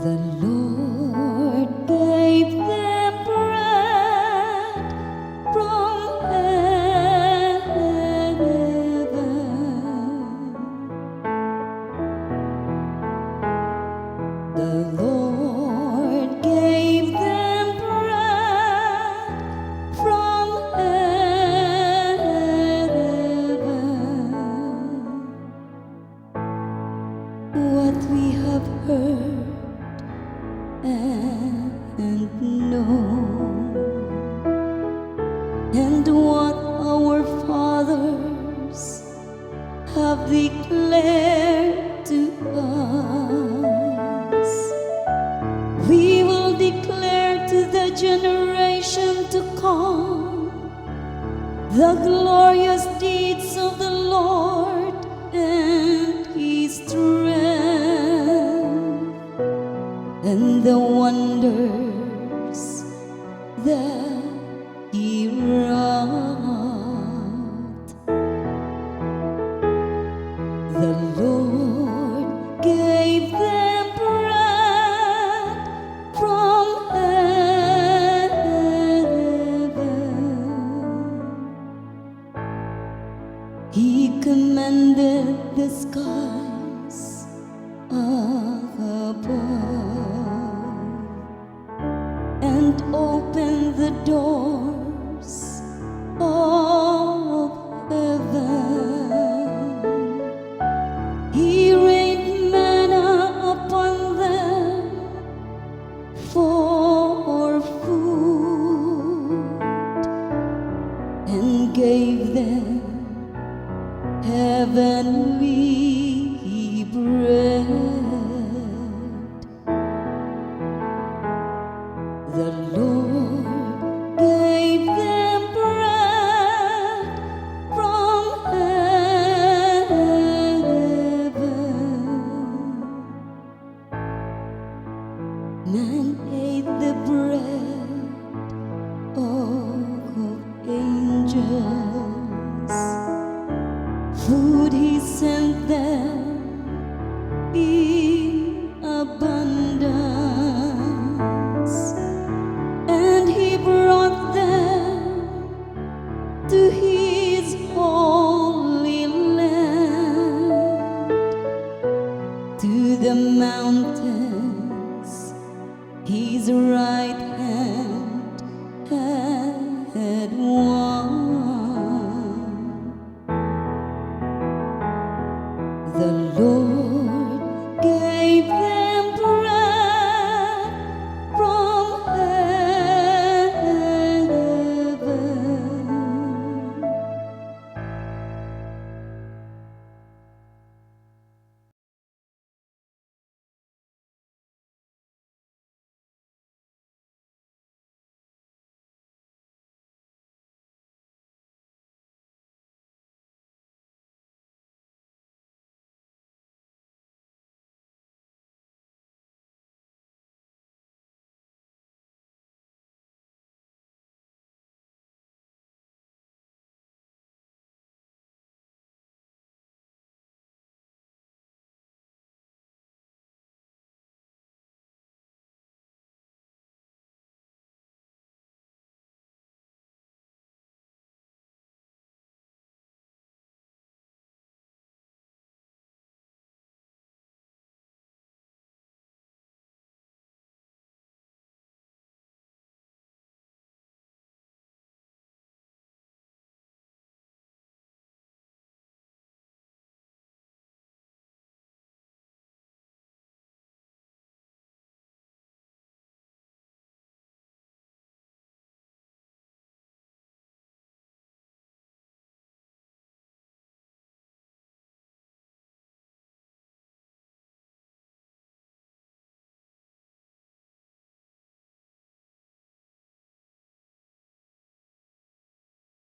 The Lord gave them bread from heaven. The Lord gave them bread from heaven. What we have heard and know, and what our fathers have declared to us, we will declare to the generation to come the glorious deeds of the Lord and His strength, and the wonders that He wrought. The Lord gave them bread from heaven. He commanded the skies above and opened the doors of heaven. He rained manna upon them for food and gave them heavenly bread. The Lord gave them bread from heaven. Man ate the bread of angels, food He sent them in abundance, and He brought them to